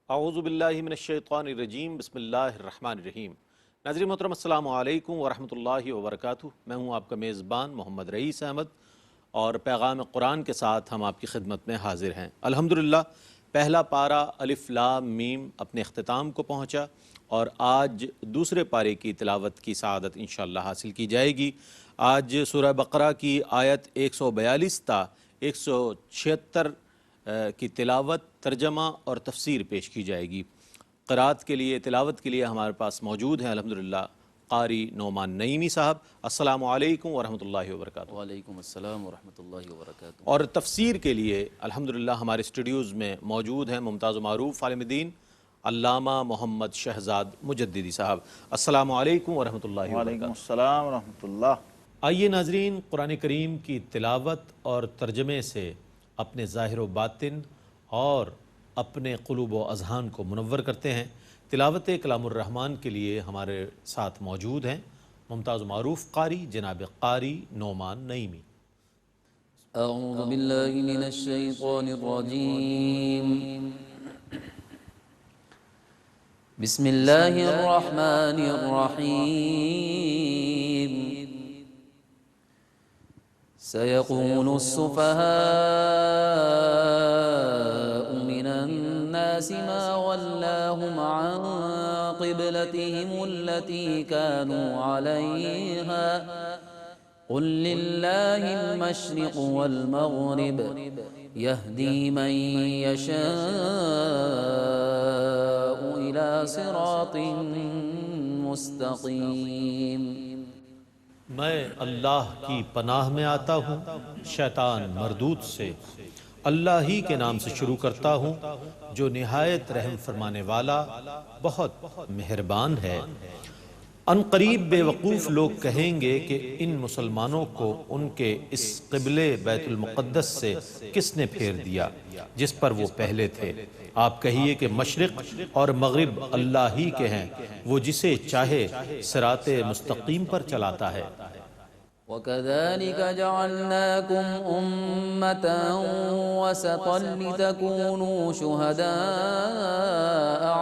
اعوذ باللہ من الشیطان الرجیم، بسم اللہ الرحمن الرحیم۔ ناظرین محترم، السلام علیکم ورحمۃ اللہ وبرکاتہ۔ میں ہوں آپ کا میزبان محمد رئیس احمد، اور پیغام قرآن کے ساتھ ہم آپ کی خدمت میں حاضر ہیں۔ الحمدللہ پہلا پارہ الف لام میم اپنے اختتام کو پہنچا، اور آج دوسرے پارے کی تلاوت کی سعادت انشاءاللہ حاصل کی جائے گی۔ آج سورہ بقرہ کی آیت 142 تا 176 کی تلاوت، ترجمہ اور تفسیر پیش کی جائے گی۔ قرات کے لیے، تلاوت کے لیے ہمارے پاس موجود ہیں الحمدللہ قاری نعمان نعیمی صاحب۔ السلام علیکم ورحمۃ اللہ وبرکاتہ۔ وعلیکم السلام ورحمۃ اللہ وبرکاتہ۔ اور تفسیر کے لیے الحمدللہ ہمارے اسٹوڈیوز میں موجود ہیں ممتاز و معروف عالم دین علامہ محمد شہزاد مجددی صاحب۔ السلام علیکم ورحمۃ اللہ وبرکاتہ۔ وعلیکم السلام ورحمۃ اللہ۔ آئیے ناظرین، قرآن کریم کی تلاوت اور ترجمے سے اپنے ظاہر و باطن اور اپنے قلوب و اذہان کو منور کرتے ہیں۔ تلاوت کلام الرحمن کے لیے ہمارے ساتھ موجود ہیں ممتاز و معروف قاری جناب قاری نعمان نعیمی۔ اعوذ باللہ من الشیطان الرجیم، بسم اللہ الرحمن الرحیم۔ سيقول السفهاء من الناس ما ولاهم عن قبلتهم التي كانوا عليها قل لله المشرق والمغرب يهدي من يشاء إلى صراط مستقيم۔ میں اللہ کی پناہ میں آتا ہوں شیطان مردود سے۔ اللہ ہی کے نام سے شروع کرتا ہوں جو نہایت رحم فرمانے والا، بہت مہربان ہے۔ ان قریب بے وقوف لوگ کہیں گے کہ ان مسلمانوں کو ان کے اس قبلے بیت المقدس سے کس نے پھیر دیا جس پر وہ پہلے تھے؟ آپ کہیے کہ مشرق اور مغرب اللہ ہی کے ہیں، وہ جسے چاہے صراط مستقیم پر چلاتا ہے۔ وَكَذَلِكَ جَعَلْنَاكُمْ أُمَّةً وَسَطًا لِتَكُونُوا شُهَدَاءَ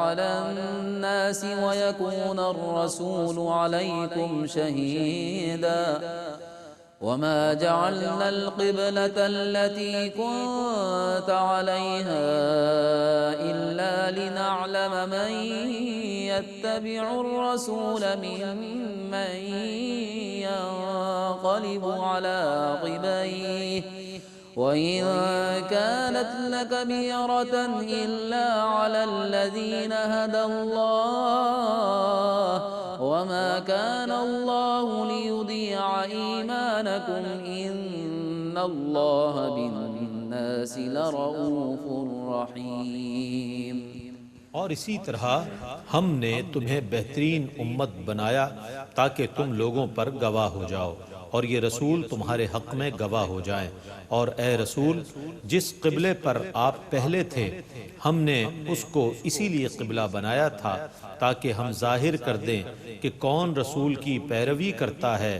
عَلَى النَّاسِ وَيَكُونَ الرَّسُولُ عَلَيْكُمْ شَهِيدًا وَمَا جَعَلْنَا الْقِبْلَةَ الَّتِي كُنتَ عَلَيْهَا إِلَّا لِنَعْلَمَ مَن يَتَّبِعُ الرَّسُولَ مِمَّن ينقلب على عقبيه وإن كانت لكبيرة إلا على الذين هدى الله وما كان الله ليضيع إيمانكم إن الله بالناس لرؤوف رحيم۔ اور اسی طرح ہم نے تمہیں بہترین امت بنایا تاکہ تم لوگوں پر گواہ ہو جاؤ، اور یہ رسول تمہارے حق میں گواہ ہو جائیں۔ اور اے رسول، جس قبلے پر آپ پہلے تھے ہم نے اس کو اسی لیے قبلہ بنایا تھا تاکہ ہم ظاہر کر دیں کہ کون رسول کی پیروی کرتا ہے،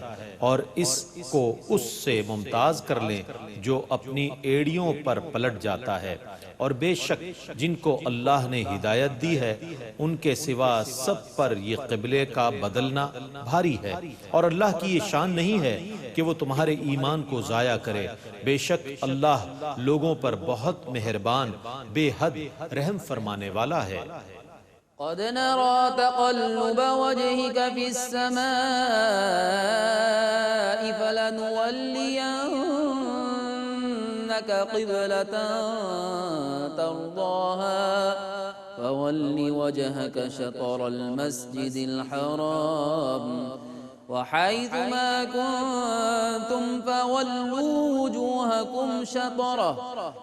اور اس کو اس سے ممتاز کر لیں جو اپنی ایڑیوں پر پلٹ جاتا ہے۔ اور بے شک جن کو اللہ نے ہدایت دی ہے ان کے سوا سب پر یہ قبلے کا بدلنا بھاری ہے، اور اللہ کی یہ شان نہیں ہے کہ وہ تمہارے ایمان کو ضائع کرے۔ بے شک اللہ لوگوں پر بہت مہربان، بے حد رحم فرمانے والا ہے۔ قد نرى تقلب وجهك في السماء فلنولينك قبلة ترضاها فول وجهك شطر المسجد الحرام وحيث ما كنتم فولوا وجوهكم شطره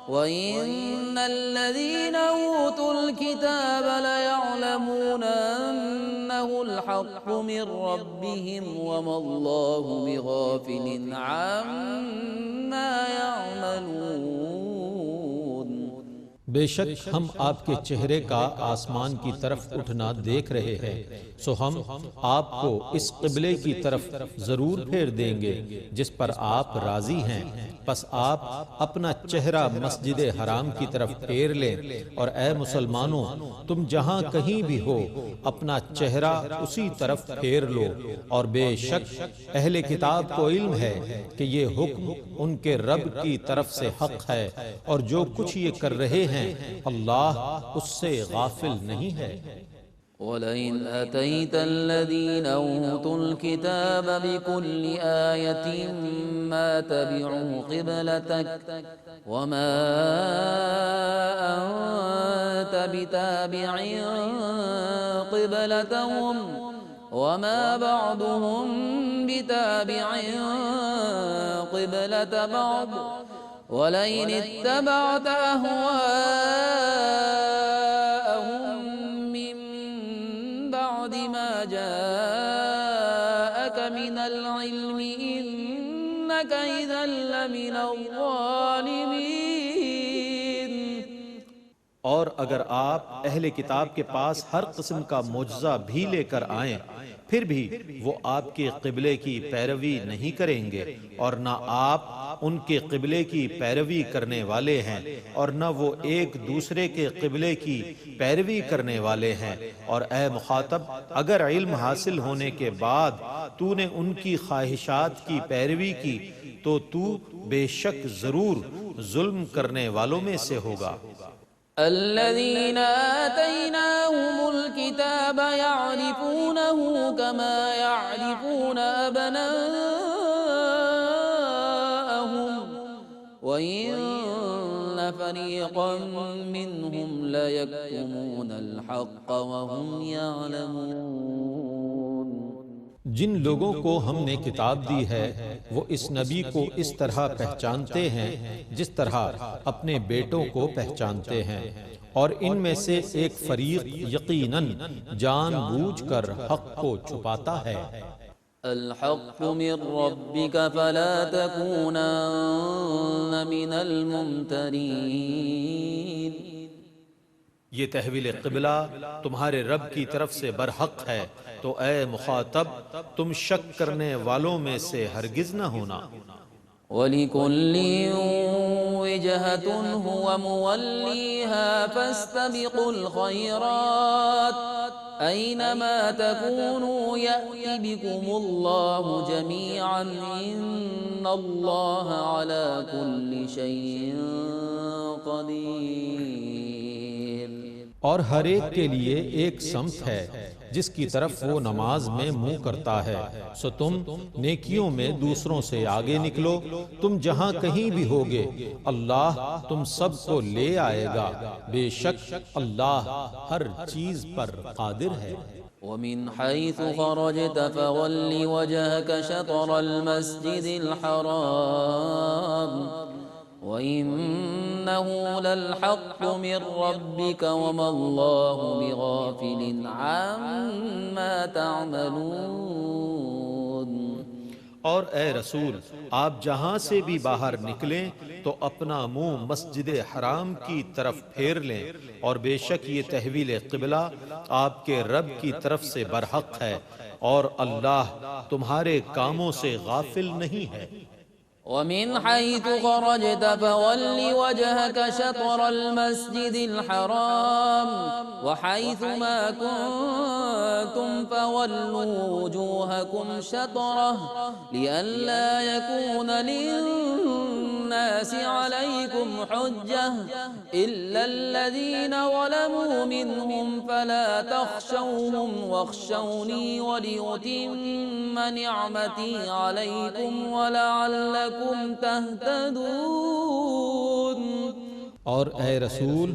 وإن الذين أوتوا الكتاب ليعلمون أنه الحق من ربهم وما الله بغافل عما يعملون۔ بے شک ہم آپ کے چہرے کا آسمان کی طرف اٹھنا دیکھ رہے ہیں، سو ہم آپ کو اس قبلے کی طرف ضرور پھیر دیں گے جس پر آپ راضی ہیں، پس آپ اپنا چہرہ مسجد حرام کی طرف پھیر لیں، اور اے مسلمانوں تم جہاں کہیں بھی ہو اپنا چہرہ اسی طرف پھیر لو، اور بے شک اہل کتاب کو علم ہے کہ یہ حکم ان کے رب کی طرف سے حق ہے، اور جو کچھ یہ کر رہے ہیں اللہ اس سے غافل نہیں ہے۔ وَلَئِنْ أَتَيْتَ الَّذِينَ أُوتُوا الْكِتَابَ بِكُلِّ آيَةٍ مَا تَبِعُوا قِبْلَتَكَ وَمَا أَنْتَ بِتَابِعٍ قِبْلَتَهُمْ وَمَا بَعْضُهُمْ بِتَابِعٍ قِبْلَةَ بَعْضٍ وَلَئِنِ اتَّبَعْتَ أَهْوَاءَهُمْ مِنْ بَعْدِ مَا جَاءَكَ مِنَ الْعِلْمِ إِنَّكَ إِذًا لَمِنَ الظَّالِمِينَ۔ اور اگر آپ اہل کتاب کے پاس ہر قسم کا معجزہ بھی لے کر آئیں پھر بھی وہ آپ کے قبلے کی پیروی نہیں کریں گے، اور نہ آپ ان کے قبلے کی پیروی کرنے والے ہیں اور نہ وہ ایک دوسرے کے قبلے کی پیروی کرنے والے ہیں۔ اور اے مخاطب اگر علم حاصل ہونے کے بعد تو نے ان کی خواہشات کی پیروی کی تو تو بے شک ضرور ظلم کرنے والوں میں سے ہوگا۔ الذين آتيناهم الكتاب يعرفونه كما يعرفون أبناءهم وإن فريقا منهم ليكتمون الحق وهم يعلمون۔ جن لوگوں کو ہم نے کتاب دی ہے وہ اس نبی کو اس طرح پہچانتے ہیں جس طرح اپنے بیٹوں کو پہچانتے ہیں، اور ان میں سے ایک فریق یقیناً جان بوجھ کر حق کو چھپاتا ہے۔ الحق من ربك فلا تكونن من الممترين۔ یہ تحویل قبلہ تمہارے رب کی طرف سے برحق ہے، تو اے مخاطب تم شک کرنے والوں میں سے ہرگز نہ ہونا۔ وَلِكُلٍّ وِجْهَةٌ هُوَ مُوَلِّيهَا فَاسْتَبِقُوا الْخَيْرَاتِ أَيْنَمَا تَكُونُوا يَأْتِ بِكُمُ اللَّهُ جَمِيعًا إِنَّ اللَّهَ عَلَى كُلِّ شَيْءٍ قَدِيرٌ۔ اور ہر ایک کے لیے ایک سمت ہے جس کی طرف وہ نماز میں منہ کرتا ہے، سو تم نیکیوں میں دوسروں سے آگے نکلو، تم جہاں کہیں بھی ہوگے اللہ تم سب کو لے آئے گا، بے شک اللہ ہر چیز پر قادر ہے۔ وَمِنْ حَيْثُ خَرَجْتَ فَوَلِّ وَجْهَكَ شَطْرَ الْمَسْجِدِ الْحَرَامِ وَإِنَّهُ لَلْحَقُّ مِنْ رَبِّكَ وَمَا اللَّهُ بِغَافِلٍ عَمَّا تَعْمَلُونَ۔ اور اے رسول آپ جہاں سے بھی باہر نکلیں تو اپنا منہ مسجد حرام کی طرف پھیر لیں، اور بے شک یہ تحویل قبلہ آپ کے رب کی طرف سے برحق ہے، اور اللہ تمہارے کاموں سے غافل نہیں ہے۔ وَمِنْ حَيْثُ خَرَجْتَ فَوَلِّ وَجْهَكَ شَطْرَ الْمَسْجِدِ الْحَرَامِ وَحَيْثُ مَا كُنْتُمْ فَوَلُّوا وُجُوهَكُمْ شَطْرَهُ لِئَلَّا يَكُونَ لِلنَّاسِ عَلَيْكُمْ حُجَّةٌ إِلَّا الَّذِينَ ظَلَمُوا مِنْهُمْ فَلَا تَخْشَوْهُمْ وَاخْشَوْنِي وَلِأُتِمَّ نِعْمَتِي عَلَيْكُمْ وَلَعَلَّكُمْ تَهْتَدُونَ۔ اور اے رسول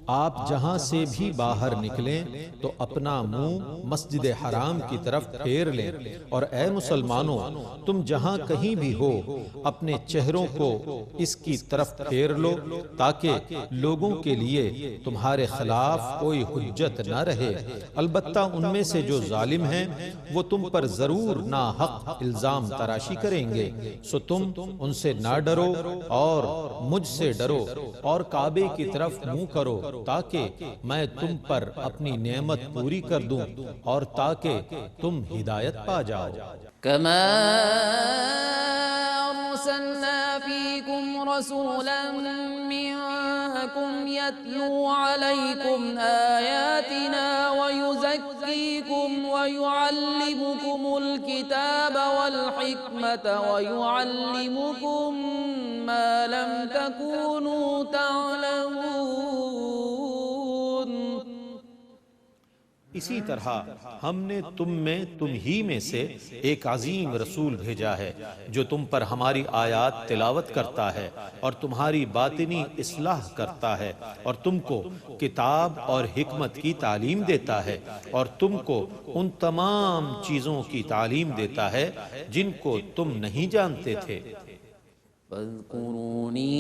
آپ جہاں سے بھی باہر نکلیں تو اپنا منہ مسجد حرام کی طرف پھیر لیں، اور اے مسلمانوں تم جہاں کہیں بھی ہو اپنے چہروں کو اس کی طرف پھیر لو تاکہ لوگوں کے لیے تمہارے خلاف کوئی حجت نہ رہے۔ البتہ ان میں سے جو ظالم ہیں وہ تم پر ضرور ناحق الزام تراشی کریں گے، سو تم ان سے نہ ڈرو اور مجھ سے ڈرو اور کعبے کی طرف منہ کرو تاکہ میں تم پر اپنی نعمت پوری کر دوں اور تاکہ تم ہدایت پا جاؤ۔ كما أرسلنا فيكم رسولا منكم يتلو عليكم آياتنا ويزكيكم ويعلمكم الكتاب والحكمة ويعلمكم ما لم تكونوا تعلمون۔ اسی طرح ہم نے تم ہی میں سے ایک عظیم رسول بھیجا ہے جو تم پر ہماری آیات تلاوت کرتا ہے اور تمہاری باطنی اصلاح کرتا ہے اور تم کو کتاب اور حکمت کی تعلیم دیتا ہے اور تم کو ان تمام چیزوں کی تعلیم دیتا ہے جن کو تم نہیں جانتے تھے۔ فاذکرونی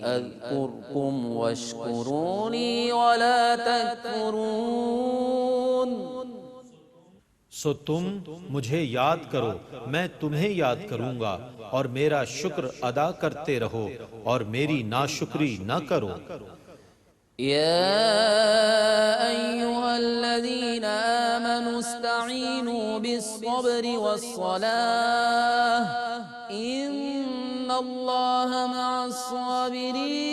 اذکرکم واشکرونی ولا تکفرون۔ سو تم مجھے یاد کرو، میں تمہیں یاد کروں گا، اور میرا شکر ادا کرتے رہو اور میری ناشکری نہ کرو۔ يا أيها الذين آمنوا استعينوا بالصبر والصلاة إن الله مع الصابرين۔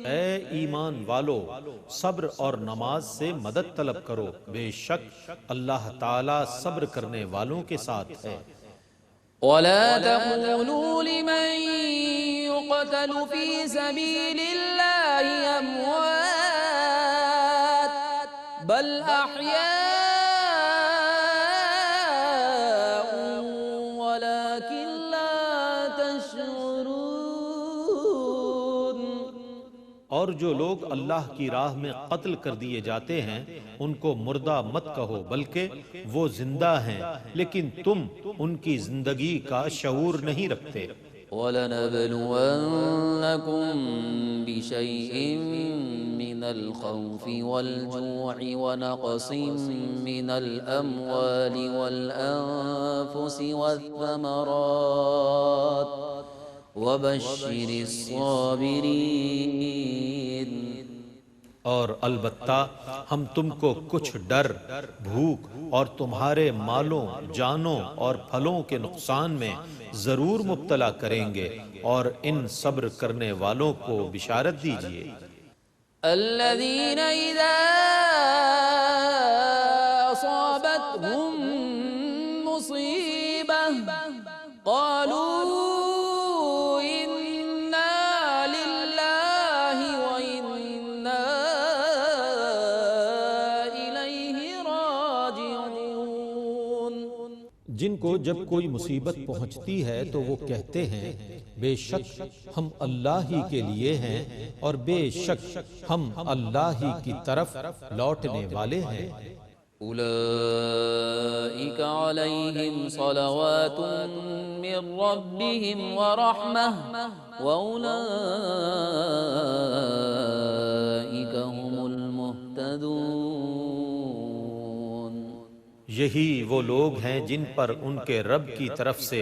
اے ایمان والو، صبر اور نماز سے مدد طلب کرو، بے شک اللہ تعالی صبر کرنے والوں کے ساتھ ہے۔ ولا تقولوا لمن يقتل في سبيل الله أموات بل أحياء ولكن لا تشعرون۔ اور جو لوگ اللہ کی راہ میں قتل کر دیے جاتے ہیں ان کو مردہ مت کہو، بلکہ وہ زندہ ہیں لیکن تم ان کی زندگی کا شعور نہیں رکھتے۔ وَلَنَبْلُوَنَّكُمْ بِشَيْءٍ مِّنَ الْخَوْفِ وَالْجُوعِ وَنَقْصٍ مِّنَ الْأَمْوَالِ وَالْأَنفُسِ وَالثَّمَرَاتِ وَبَشِّرِ الصَّابِرِينَ۔ اور البتہ ہم تم کو کچھ ڈر، بھوک اور تمہارے مالوں، جانوں اور پھلوں کے نقصان میں ضرور مبتلا کریں گے، اور ان صبر کرنے والوں کو بشارت دیجیے۔ الذين إذا أصابتهم مصيبة قالوا جن کو جب کوئی مصیبت پہنچتی ہے تو وہ کہتے ہیں بے شک ہم اللہ ہی کے لیے ہیں اور بے شک ہم اللہ ہی کی طرف لوٹنے والے ہیں۔ أولئك عليهم صلوات من ربهم ورحمة وأولئك هم المهتدون۔ یہی وہ لوگ ہیں جن پر ان کے رب کی طرف سے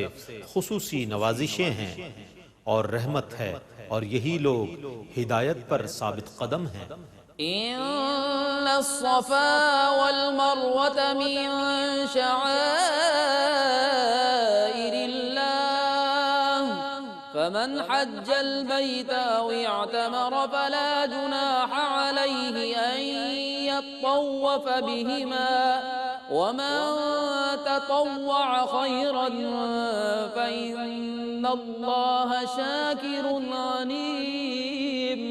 خصوصی نوازشیں ہیں اور رحمت ہے، اور یہی لوگ ہدایت پر ثابت قدم ہیں۔ إن الصفا والمروة من شعائر الله فمن حج البيت أو اعتمر فلا جناح عليه أن يطوف بهما ومن تطوع خيرا فإن الله شاكر عليم۔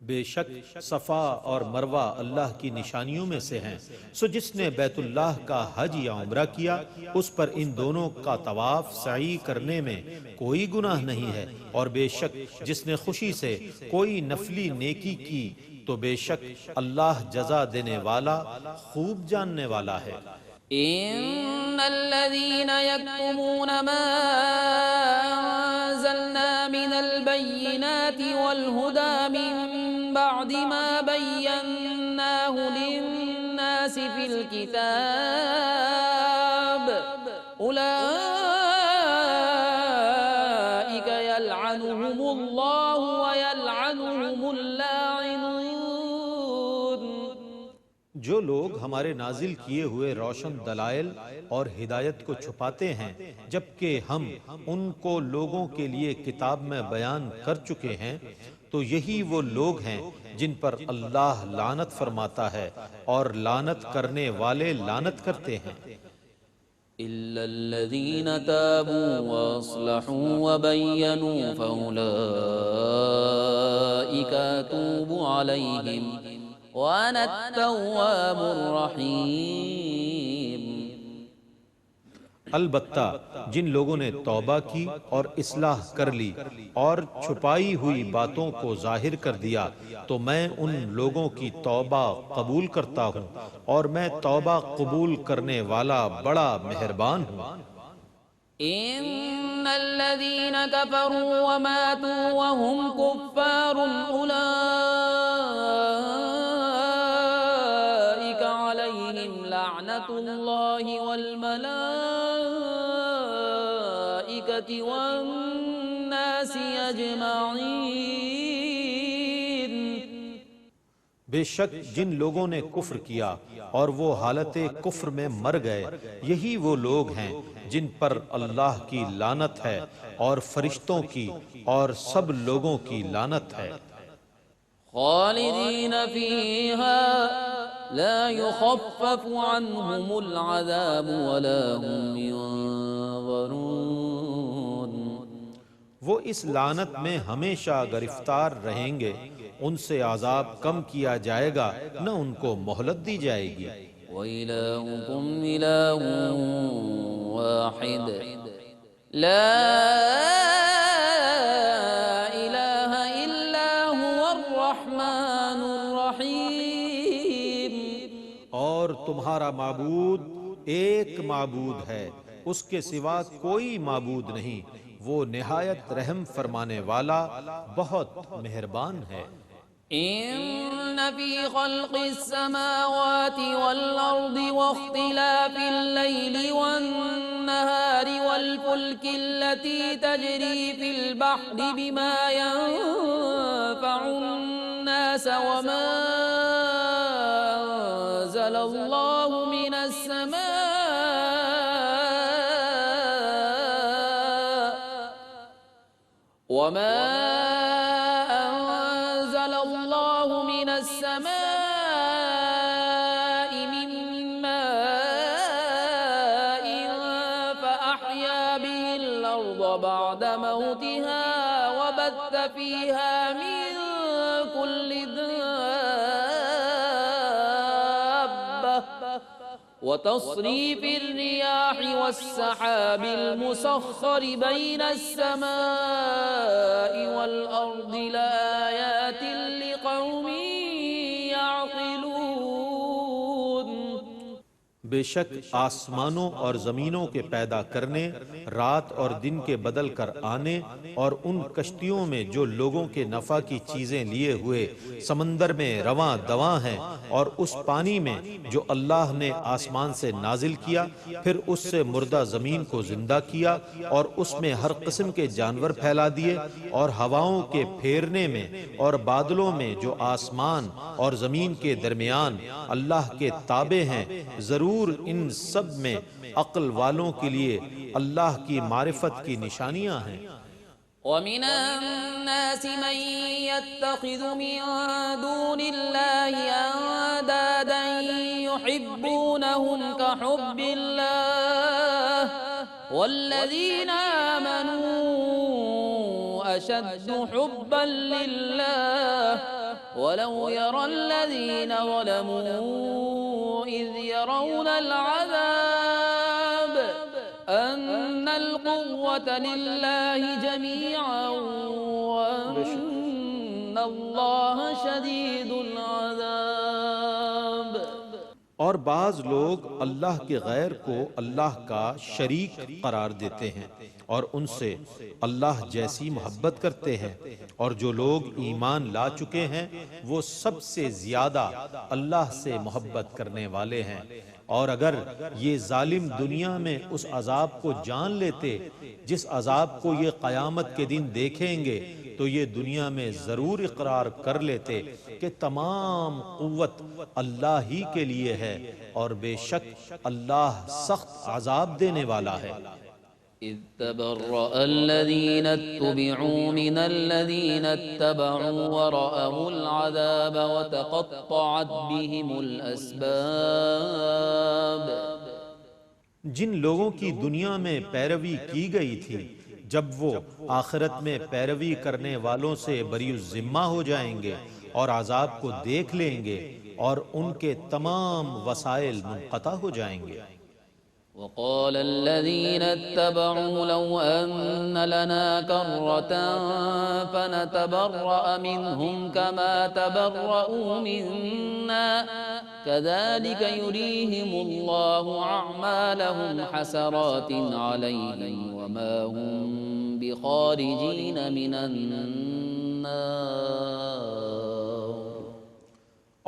بے شک صفا اور مروہ اللہ کی نشانیوں میں سے ہیں، سو جس نے بیت اللہ کا حج یا عمرہ کیا اس پر ان دونوں کا طواف سعی کرنے میں کوئی گناہ نہیں ہے، اور بے شک جس نے خوشی سے کوئی نفلی نیکی کی تو بے شک اللہ جزا دینے والا خوب جاننے والا ہے۔ إن الذين يكتمون ما أنزلنا من البينات والهدى من بعد ما بيناه للناس في الكتاب أولئك يلعنهم الله ويلعنهم اللاعنون۔ جو لوگ ہمارے نازل کیے ہوئے روشن دلائل اور ہدایت کو چھپاتے ہیں جبکہ ہم ان کو لوگوں کے لیے کتاب میں بیان کر چکے ہیں، تو یہی وہ لوگ ہیں جن پر اللہ لعنت فرماتا ہے اور لعنت کرنے والے لعنت کرتے ہیں۔ إلا الذين تابوا وأصلحوا وبينوا فأولئك أتوب عليهم وأنا التواب الرحيم۔ البتہ جن لوگوں نے توبہ کی اور اصلاح کر لی اور چھپائی ہوئی باتوں کو ظاہر کر دیا تو میں ان لوگوں کی توبہ قبول کرتا ہوں، اور میں توبہ قبول کرنے والا بڑا مہربان ہوں۔ إن الذين كفروا وماتوا وهم كفار أولئك عليهم لعنة الله والملائكة والناس أجمعين۔ بے شک جن لوگوں نے کفر کیا اور وہ حالت کفر میں مر گئے، یہی وہ لوگ ہیں جن پر اللہ کی لعنت ہے اور فرشتوں کی اور سب لوگوں کی لعنت ہے۔ خالدین فیہا لا یخفف عنہم العذاب ولا هم ينظرون۔ وہ اس لعنت میں ہمیشہ گرفتار رہیں گے، ان سے عذاب کم کیا جائے گا نہ ان کو مہلت دی جائے گی۔ وَإِلَٰهُكُمْ إِلَٰهٌ وَاحِدٌ لَا إِلَٰهَ إِلَّا هُوَ الرَّحْمَٰنُ الرَّحِيمُ۔ اور تمہارا معبود ایک معبود ہے، اس کے سوا کوئی معبود نہیں، وہ نہایت رحم فرمانے والا بہت مہربان ہے۔ إن في خلق السماوات والأرض واختلاف الليل والنهار والفلك التي تجري في البحر بما ينفع الناس وما أنزل الله من السماء من ماء فأحيا به الأرض بعد موتها وبث فيها من كل دابة وتصريف الرياح والسحاب المسخر بين السماء والأرض لآيات لقوم يعقلون۔ بے شک آسمانوں اور زمینوں کے پیدا کرنے، رات اور دن کے بدل کر آنے، اور ان کشتیوں میں جو لوگوں کے نفع کی چیزیں لیے ہوئے سمندر میں رواں دواں ہیں، اور اس پانی میں جو اللہ نے آسمان سے نازل کیا، پھر اس سے مردہ زمین کو زندہ کیا اور اس میں ہر قسم کے جانور پھیلا دیے، اور ہواؤں کے پھیرنے میں اور بادلوں میں جو آسمان اور زمین کے درمیان اللہ کے تابع ہیں، ضرور ان سب میں عقل والوں کے لیے اللہ کی معرفت کی نشانیاں ہیں۔ وَمِنَ النَّاسِ مَن يَتَّخِذُ مِن دُونِ اللَّهِ أَندَادًا يُحِبُّونَهُمْ كَحُبِّ اللَّهِ وَالَّذِينَ آمَنُوا أَشَدُّ حُبًّا لِلَّهِ ولو يرى الذين ظلموا إذ يرون العذاب أن القوة لله جميعا وأن الله شديد العذاب۔ اور بعض لوگ اللہ کے غیر کو اللہ کا شریک قرار دیتے ہیں اور ان سے اللہ جیسی محبت کرتے ہیں، اور جو لوگ ایمان لا چکے ہیں وہ سب سے زیادہ اللہ سے محبت کرنے والے ہیں۔ اور اگر یہ ظالم دنیا میں اس عذاب کو جان لیتے جس عذاب کو یہ قیامت کے دن دیکھیں گے تو یہ دنیا میں ضرور اقرار کر لیتے کہ تمام قوت اللہ ہی کے لیے ہے، اور بے شک اللہ سخت عذاب دینے والا ہے۔ إذ تبرأ الذين اتبعوا من الذين اتبعوا ورأوا العذاب وتقطعت بهم الأسباب۔ جن لوگوں کی دنیا میں پیروی کی گئی تھی جب وہ آخرت میں پیروی کرنے والوں سے بری الذمہ ہو جائیں گے اور عذاب کو دیکھ لیں گے اور ان کے تمام وسائل منقطع ہو جائیں گے۔ وقال الذين اتبعوا لو أن لنا كرة فنتبرأ منهم كما تبرؤوا منا كذلك يريهم الله أعمالهم حسرات عليهم وما هم بخارجين من النار۔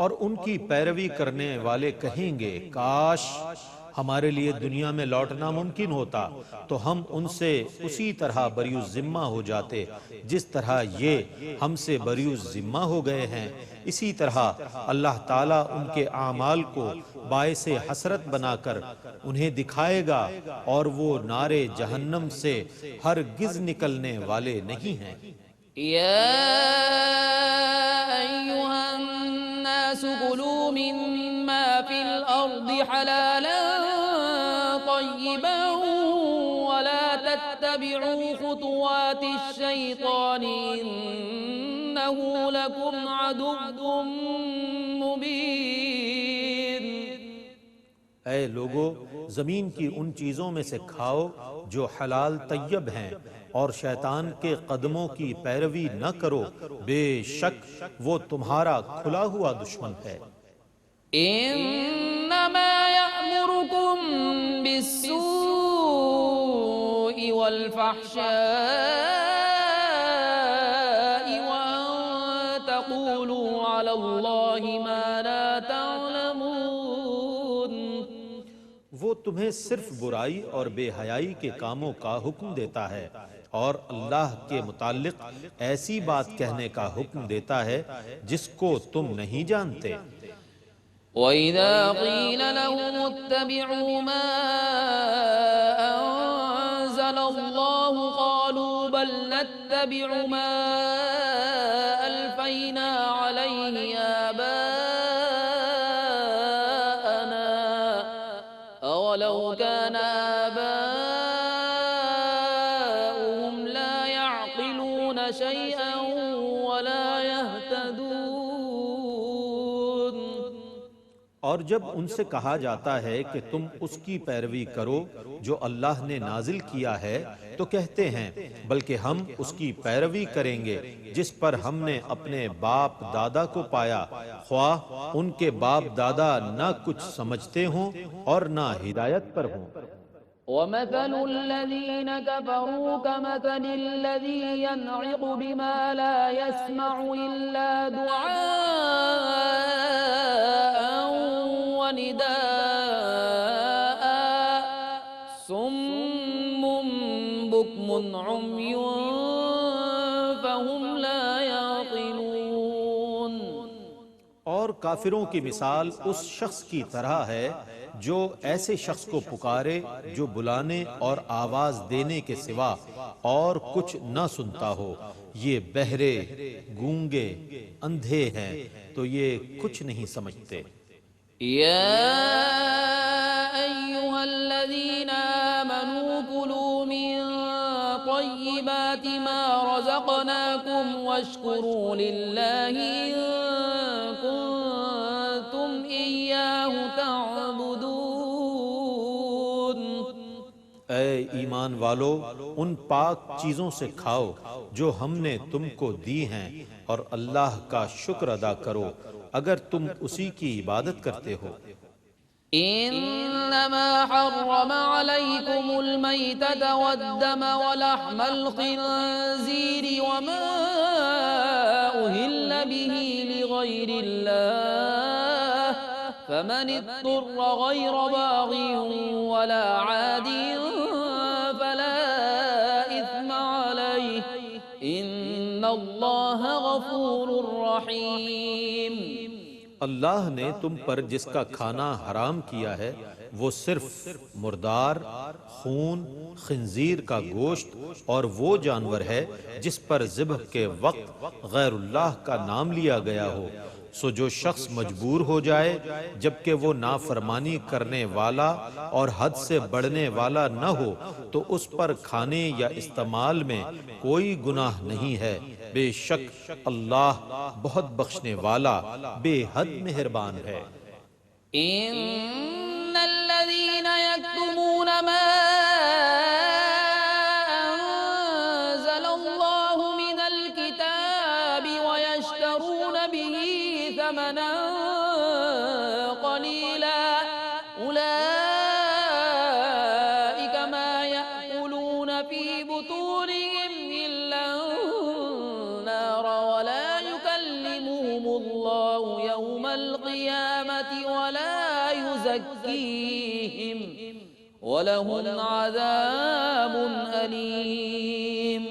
اور ان کی پیروی کرنے والے کہیں گے کاش ہمارے لیے دنیا میں لوٹنا ممکن ہوتا تو ہم ان سے اسی طرح بری الذمہ ہو جاتے جس طرح یہ ہم سے بری الذمہ ہو گئے ہیں۔ اسی طرح اللہ تعالیٰ ان کے اعمال کو باعث حسرت بنا کر انہیں دکھائے گا، اور وہ نار جہنم سے ہرگز نکلنے والے نہیں ہیں۔ يا أيها الناس كلوا مما في الأرض حلالا طيبا ولا تتبعوا خطوات الشيطان إنه لكم عدو مبين۔ اے لوگو، زمین کی ان چیزوں میں سے کھاؤ جو حلال طیب ہیں، اور شیطان کے قدموں کی پیروی نہ کرو، بے شک وہ تمہارا کھلا ہوا دشمن ہے۔ انما یأمرکم بالسوء والفحشاء وان تقولوا علی اللہ ما لا تعلمون۔ وہ تمہیں صرف برائی اور بے حیائی کے کاموں کا حکم دیتا ہے، اور اللہ کے متعلق ایسی بات کہنے کا حکم دیتا ہے جس کو تم نہیں جانتے۔ وَإِذَا قِيلَ لَهُمُ اتَّبِعُوا مَا أَنزَلَ اللَّهُ قَالُوا بَلْ نَتَّبِعُ مَا أَلْفَيْنَا عَلَيْهِ آبَاءَنَا أَوَلَوْ كَانَ آبَاؤُهُمْ لَا يَعْقِلُونَ شَيْئًا وَلَا يَهْتَدُونَ۔ اور جب ان سے کہا جاتا ہے کہ تم اس کی پیروی کرو جو اللہ نے نازل کیا ہے تو کہتے ہیں بلکہ ہم اس کی پیروی کریں گے جس پر ہم نے اپنے باپ دادا کو پایا، خواہ ان کے باپ دادا نہ کچھ سمجھتے ہوں اور نہ ہدایت پر ہوں۔ وَمَثَلُ الَّذِينَ كَفَرُوا كَمَثَلِ الَّذِي يَنْعِقُ بِمَا لَا يَسْمَعُ إِلَّا دُعَاءً وَنِدَاءً صُمٌّ بُكْمٌ عُمْيٌ فَهُمْ لَا يَعْقِلُونَ۔ اور کافروں کی مثال اس شخص کی طرح ہے جو ایسے شخص کو پکارے جو بلانے اور آواز دینے کے سوا اور کچھ نہ سنتا ہو۔ یہ بہرے، گونگے، اندھے ہیں تو یہ کچھ نہیں سمجھتے۔ يا أيها الذين آمنوا كلوا من طيبات ما رزقناكم واشكروا لله إن كنتم إياه تعبدون۔ اے ایمان والو، ان پاک چیزوں سے کھاؤ جو ہم نے تم کو دی ہیں، اور اللہ کا شکر ادا کرو اگر تم اسی کی عبادت کرتے ہو۔ إنما حرم عليكم الميتة والدم ولحم الخنزير وما أهل به لغير الله فمن اضطر غير باغ ولا عاد فلا إثم عليه إن الله غفور رحيم۔ اللہ نے تم پر جس کا کھانا حرام کیا ہے وہ صرف مردار، خون، خنزیر کا گوشت اور وہ جانور ہے جس پر ذبح کے وقت غیر اللہ کا نام لیا گیا ہو۔ سو جو شخص مجبور ہو جائے جبکہ وہ نافرمانی کرنے والا اور حد سے بڑھنے والا نہ ہو تو اس پر کھانے یا استعمال میں کوئی گناہ نہیں ہے۔ بے شک اللہ بہت بخشنے والا بے حد مہربان ہے۔ ان الذين يكتمون ما انزل الله من الكتاب ويشترون به ثمنا قليلا اولئك ما يأكلون في بطونهم الا النار ولا يكلمهم الله يوم القيامة ولا يزكيهم وَلَهُمْ عَذَابٌ أَلِيمٌ۔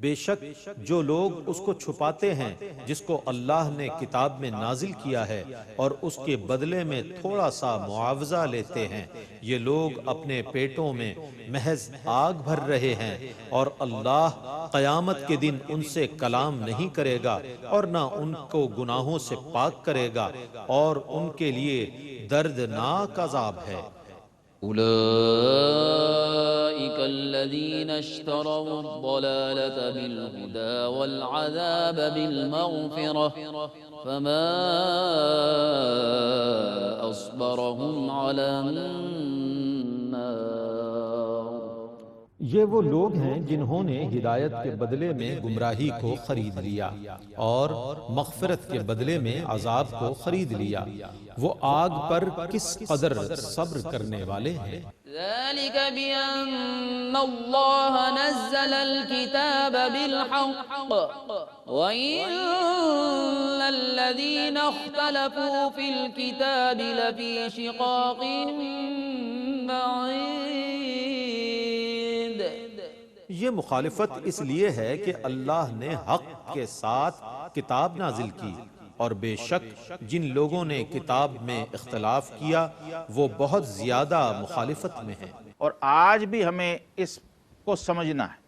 بے شک جو لوگ اس کو چھپاتے ہیں جس کو اللہ نے کتاب میں نازل کیا ہے اور اس کے بدلے میں تھوڑا سا معاوضہ لیتے ہیں، یہ لوگ اپنے پیٹوں میں محض آگ بھر رہے ہیں، اور اللہ قیامت کے دن ان سے کلام نہیں کرے گا اور نہ ان کو گناہوں سے پاک کرے گا، اور ان کے لیے دردناک عذاب ہے۔ أولئك الذين اشتروا الضلالة بالهدى والعذاب بالمغفرة فما أصبرهم على النار۔ یہ وہ لوگ ہیں جنہوں نے ہدایت کے بدلے میں گمراہی کو خرید لیا اور مغفرت کے بدلے میں عذاب کو خرید لیا، وہ آگ پر کس قدر صبر کرنے والے ہیں۔ ذلك بأن الله نزل الكتاب بالحق وإن الذين اختلفوا في الكتاب لفي شقاق بعيد۔ یہ مخالفت اس لیے ہے کہ اللہ نے حق کے ساتھ کتاب نازل کی، اور بے شک جن لوگوں نے کتاب میں اختلاف کیا وہ بہت زیادہ مخالفت میں ہیں۔ اور آج بھی ہمیں اس کو سمجھنا ہے۔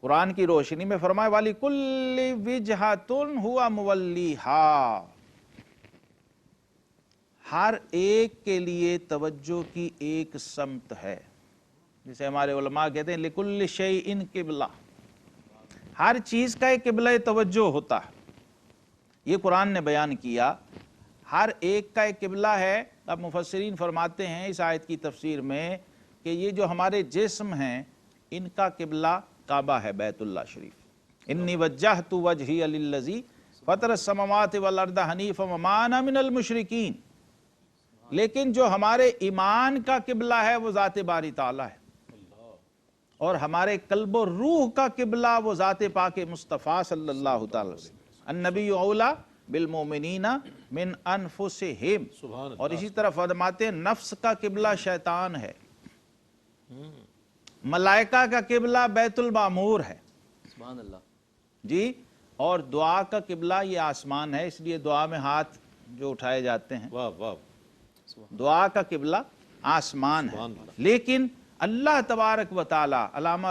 قرآن کی روشنی میں فرمائے وَلِكُلِّ وِجْهَةٌ هُوَ مُوَلِّيهَا، ہر ایک کے لیے توجہ کی ایک سمت ہے، جسے ہمارے علماء کہتے ہیں لِكُلِّ شَيْءٍ قِبْلَةٌ، ہر چیز کا ایک قبلہ توجہ ہوتا ہے۔ یہ قرآن نے بیان کیا، ہر ایک کا ایک قبلہ ہے۔ اب مفسرین فرماتے ہیں اس آیت کی تفسیر میں کہ یہ جو ہمارے جسم ہیں ان کا قبلہ کعبہ ہے، بیت اللہ شریف۔ انی وجہت وجہی للذی فطر السماوات والارض حنیفا وما انا من المشرکین، لیکن جو ہمارے ایمان کا قبلہ ہے وہ ذات باری تعالیٰ ہے، اور ہمارے قلب و روح کا قبلہ وہ ذات پاک مصطفیٰ صلی اللہ تعالی وسلم۔ النبی اولا بالمومنین من انفسہم، اور اسی طرح فرماتے ہیں نفس کا قبلہ شیطان ہے، ملائکہ کا قبلہ بیت المعمور ہے، سبحان اللہ جی، اور دعا کا قبلہ یہ آسمان ہے، اس لیے دعا میں ہاتھ جو اٹھائے جاتے ہیں، واہ واہ، دعا کا قبلہ آسمان ہے۔ لیکن اللہ تبارک و تعالی، علامہ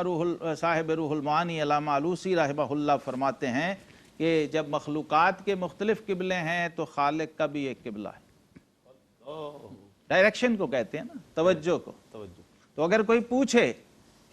صاحب روح المعانی علامہ علوسی رحمہ اللہ فرماتے ہیں کہ جب مخلوقات کے مختلف قبلے ہیں تو خالق کا بھی ایک قبلہ ہے، ڈائریکشن کو کہتے ہیں نا، توجہ کو۔ تو اگر کوئی پوچھے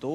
2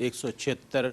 176